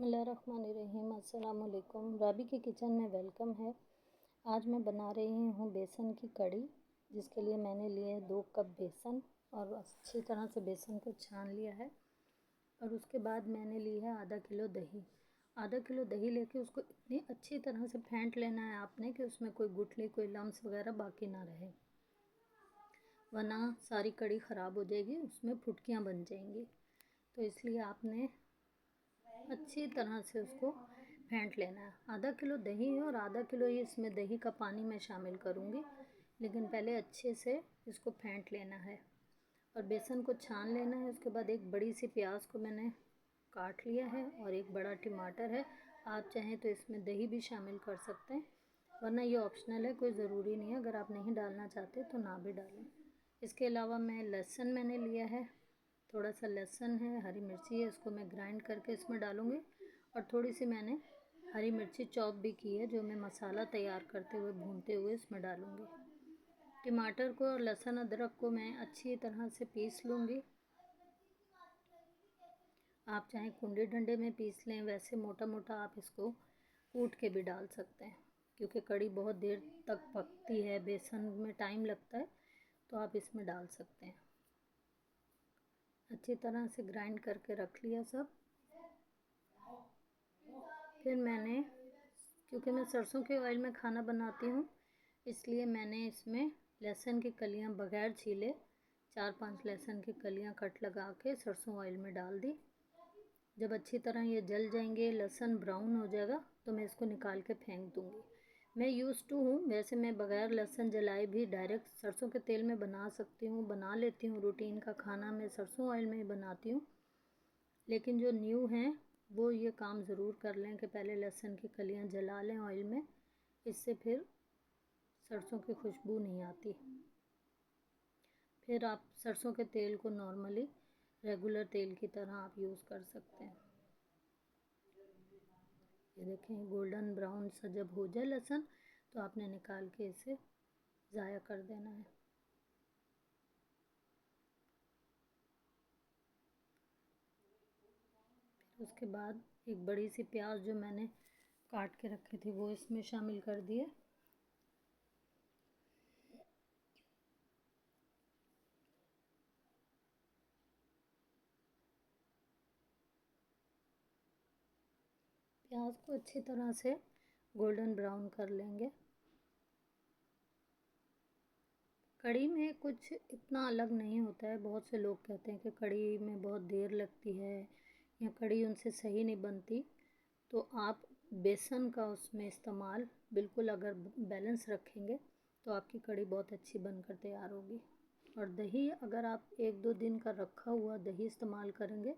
बिस्मिल्लाहिर्रहमानिर्रहीम। अस्सलाम वालेकुम। राबी के किचन में वेलकम है। आज मैं बना रही हूँ बेसन की कड़ी, जिसके लिए मैंने लिए 2 कप बेसन और अच्छी तरह से बेसन को छान लिया है। और उसके बाद मैंने ली है आधा किलो दही। आधा किलो दही लेके उसको इतनी अच्छी तरह से फेंट लेना है आपने कि उसमें कोई गुठली, कोई लम्स वगैरह बाकी ना रहे, वरना सारी कड़ी ख़राब हो जाएगी, उसमें फुटकियाँ बन जाएंगी। तो इसलिए आपने अच्छी तरह से उसको फेंट लेना है। आधा किलो दही है और आधा किलो ही इसमें दही का पानी मैं शामिल करूँगी, लेकिन पहले अच्छे से इसको फेंट लेना है और बेसन को छान लेना है। उसके बाद एक बड़ी सी प्याज को मैंने काट लिया है और एक बड़ा टमाटर है। आप चाहें तो इसमें दही भी शामिल कर सकते हैं, वरना ये ऑप्शनल है, कोई ज़रूरी नहीं है। अगर आप नहीं डालना चाहते तो ना भी डालें। इसके अलावा लहसुन मैंने लिया है, थोड़ा सा लहसुन है, हरी मिर्ची है, इसको मैं ग्राइंड करके इसमें डालूँगी। और थोड़ी सी मैंने हरी मिर्ची चॉप भी की है, जो मैं मसाला तैयार करते हुए भूनते हुए इसमें डालूँगी। टमाटर को और लहसुन अदरक को मैं अच्छी तरह से पीस लूँगी। आप चाहे कुंडे डंडे में पीस लें, वैसे मोटा मोटा आप इसको कूट के भी डाल सकते हैं, क्योंकि कड़ी बहुत देर तक पकती है, बेसन में टाइम लगता है, तो आप इसमें डाल सकते हैं। अच्छी तरह से ग्राइंड करके रख लिया सब। फिर मैंने, क्योंकि मैं सरसों के ऑयल में खाना बनाती हूँ, इसलिए मैंने इसमें लहसुन की कलियाँ बगैर छीले 4-5 लहसुन की कलियाँ कट लगा के सरसों ऑयल में डाल दी। जब अच्छी तरह ये जल जाएंगे, लहसुन ब्राउन हो जाएगा, तो मैं इसको निकाल के फेंक दूँगी। मैं यूज़ टू हूँ, वैसे मैं बगैर लहसुन जलाए भी डायरेक्ट सरसों के तेल में बना सकती हूँ, बना लेती हूँ। रूटीन का खाना मैं सरसों ऑयल में ही बनाती हूँ, लेकिन जो न्यू हैं वो ये काम ज़रूर कर लें कि पहले लहसुन की कलियां जला लें ऑयल में, इससे फिर सरसों की खुशबू नहीं आती। फिर आप सरसों के तेल को नॉर्मली रेगुलर तेल की तरह आप यूज़ कर सकते हैं। ये देखें, गोल्डन ब्राउन सा जब हो जाए लहसुन, तो आपने निकाल के इसे ज़ाया कर देना है। फिर उसके बाद एक बड़ी सी प्याज जो मैंने काट के रखी थी वो इसमें शामिल कर दिए। प्याज को अच्छी तरह से गोल्डन ब्राउन कर लेंगे। कड़ी में कुछ इतना अलग नहीं होता है। बहुत से लोग कहते हैं कि कड़ी में बहुत देर लगती है या कड़ी उनसे सही नहीं बनती, तो आप बेसन का उसमें इस्तेमाल बिल्कुल अगर बैलेंस रखेंगे तो आपकी कड़ी बहुत अच्छी बनकर तैयार होगी। और दही अगर आप 1-2 दिन का रखा हुआ दही इस्तेमाल करेंगे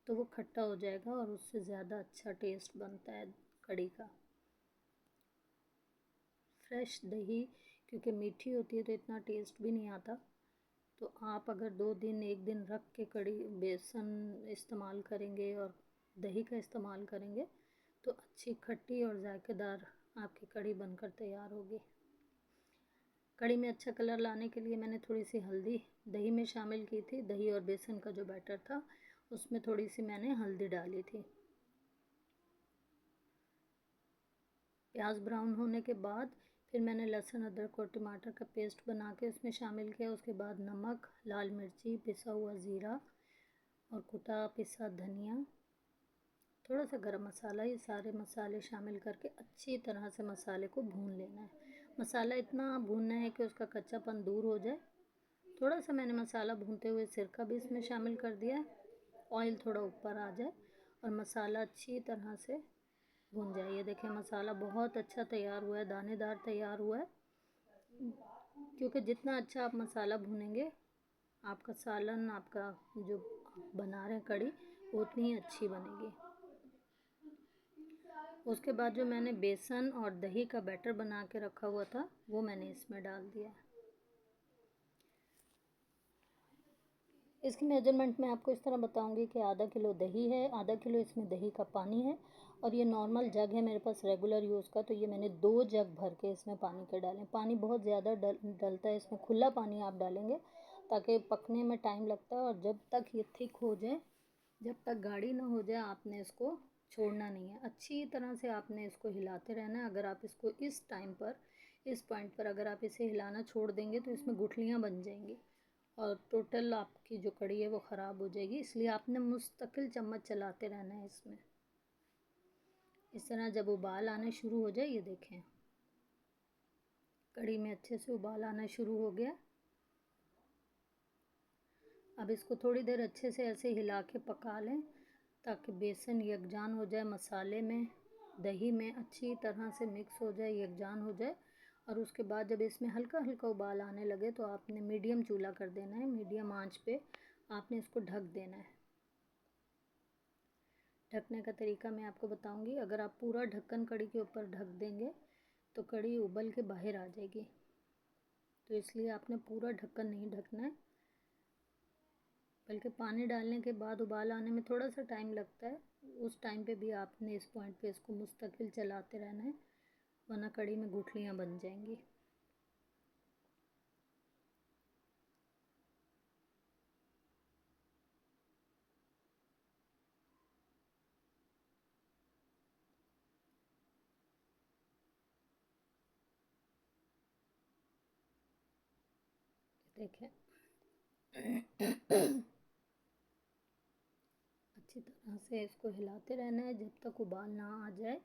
तो वो खट्टा हो जाएगा और उससे ज़्यादा अच्छा टेस्ट बनता है कड़ी का। फ्रेश दही क्योंकि मीठी होती है तो इतना टेस्ट भी नहीं आता, तो आप अगर 2 दिन 1 दिन रख के कड़ी बेसन इस्तेमाल करेंगे और दही का इस्तेमाल करेंगे तो अच्छी खट्टी और जायकेदार आपकी कड़ी बनकर तैयार होगी। कड़ी में अच्छा कलर लाने के लिए मैंने थोड़ी सी हल्दी दही में शामिल की थी। दही और बेसन का जो बैटर था उसमें थोड़ी सी मैंने हल्दी डाली थी। प्याज ब्राउन होने के बाद फिर मैंने लहसुन अदरक और टमाटर का पेस्ट बना के उसमें शामिल किया। उसके बाद नमक, लाल मिर्ची, पिसा हुआ ज़ीरा और कुटा पिसा धनिया, थोड़ा सा गरम मसाला, ये सारे मसाले शामिल करके अच्छी तरह से मसाले को भून लेना है। मसाला इतना भूनना है कि उसका कच्चापन दूर हो जाए। थोड़ा सा मैंने मसाला भूनते हुए सिरका भी इसमें शामिल कर दिया है, ऑयल थोड़ा ऊपर आ जाए और मसाला अच्छी तरह से भून जाए। ये देखें, मसाला बहुत अच्छा तैयार हुआ है, दानेदार तैयार हुआ है। क्योंकि जितना अच्छा आप मसाला भूनेंगे, आपका सालन, आपका जो बना रहे हैं कड़ी, वो उतनी ही अच्छी बनेगी। उसके बाद जो मैंने बेसन और दही का बैटर बना के रखा हुआ था वो मैंने इसमें डाल दिया। इसकी मेजरमेंट मैं आपको इस तरह बताऊंगी कि आधा किलो दही है, आधा किलो इसमें दही का पानी है, और ये नॉर्मल जग है मेरे पास रेगुलर यूज़ का, तो ये मैंने 2 जग भर के इसमें पानी के डालें। पानी बहुत ज़्यादा डलता है इसमें, खुला पानी आप डालेंगे ताकि पकने में टाइम लगता है। और जब तक ये थिक हो जाए, जब तक गाढ़ी ना हो जाए, आपने इसको छोड़ना नहीं है। अच्छी तरह से आपने इसको हिलाते रहना है। अगर आप इसको इस टाइम पर, इस पॉइंट पर अगर आप इसे हिलाना छोड़ देंगे तो इसमें गुठलियाँ बन जाएंगी और टोटल आपकी जो कढ़ी है वो ख़राब हो जाएगी। इसलिए आपने मुस्तकिल चम्मच चलाते रहना है इसमें। इस तरह जब उबाल आने शुरू हो जाए, ये देखें कढ़ी में अच्छे से उबाल आना शुरू हो गया। अब इसको थोड़ी देर अच्छे से ऐसे हिला के पका लें ताकि बेसन यकजान हो जाए, मसाले में दही में अच्छी तरह से मिक्स हो जाए, यकजान हो जाए। और उसके बाद जब इसमें हल्का हल्का उबाल आने लगे तो आपने मीडियम चूल्हा कर देना है। मीडियम आंच पे आपने इसको ढक देना है। ढकने का तरीका मैं आपको बताऊंगी। अगर आप पूरा ढक्कन कढ़ी के ऊपर ढक देंगे तो कढ़ी उबल के बाहर आ जाएगी, तो इसलिए आपने पूरा ढक्कन नहीं ढकना है। बल्कि पानी डालने के बाद उबाल आने में थोड़ा सा टाइम लगता है, उस टाइम पे भी आपने इस पॉइंट पे इसको मुस्तकिल चलाते रहना है, वरना कढ़ी में गुठलियाँ बन जाएंगी। देखें अच्छी तरह से इसको हिलाते रहना है जब तक उबाल ना आ जाए।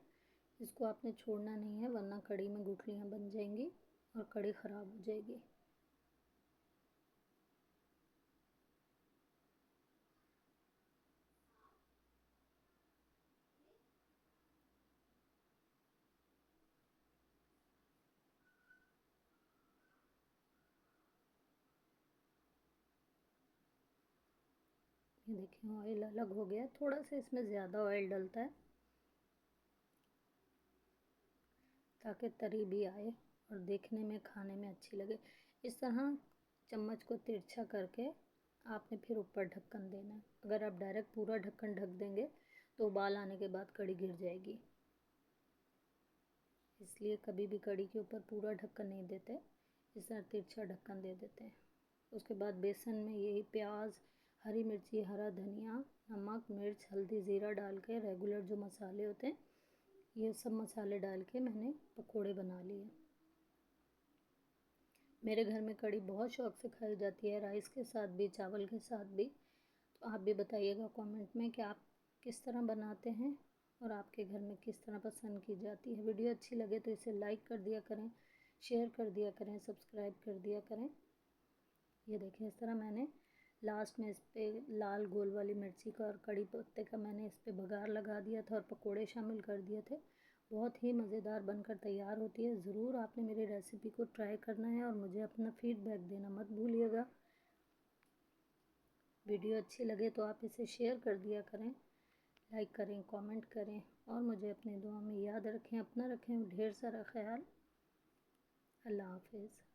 इसको आपने छोड़ना नहीं है, वरना कढ़ी में गुठलियाँ बन जाएंगी और कढ़ी ख़राब हो जाएगी। ये देखिए ऑयल अलग हो गया, थोड़ा सा इसमें ज़्यादा ऑयल डलता है ताकि तरी भी आए और देखने में खाने में अच्छी लगे। इस तरह चम्मच को तिरछा करके आपने फिर ऊपर ढक्कन देना है। अगर आप डायरेक्ट पूरा ढक्कन ढक देंगे तो उबाल आने के बाद कढ़ी गिर जाएगी, इसलिए कभी भी कढ़ी के ऊपर पूरा ढक्कन नहीं देते, इस तरह तिरछा ढक्कन दे देते हैं। उसके बाद बेसन में यही प्याज, हरी मिर्ची, हरा धनिया, नमक, मिर्च, हल्दी, ज़ीरा डाल के रेगुलर जो मसाले होते हैं ये सब मसाले डाल के मैंने पकोड़े बना लिए। मेरे घर में कढ़ी बहुत शौक़ से खाई जाती है, राइस के साथ भी, चावल के साथ भी। तो आप भी बताइएगा कमेंट में कि आप किस तरह बनाते हैं और आपके घर में किस तरह पसंद की जाती है। वीडियो अच्छी लगे तो इसे लाइक कर दिया करें, शेयर कर दिया करें, सब्सक्राइब कर दिया करें। ये देखें इस तरह मैंने लास्ट में इस पर लाल गोल वाली मिर्ची का और कड़ी पत्ते का मैंने इस पर बघार लगा दिया था और पकोड़े शामिल कर दिए थे। बहुत ही मज़ेदार बनकर तैयार होती है। ज़रूर आपने मेरी रेसिपी को ट्राई करना है और मुझे अपना फीडबैक देना मत भूलिएगा। वीडियो अच्छी लगे तो आप इसे शेयर कर दिया करें, लाइक करें, कमेंट करें और मुझे अपनी दुआ में याद रखें। अपना रखें ढेर सारा ख्याल। अल्लाह हाफिज़।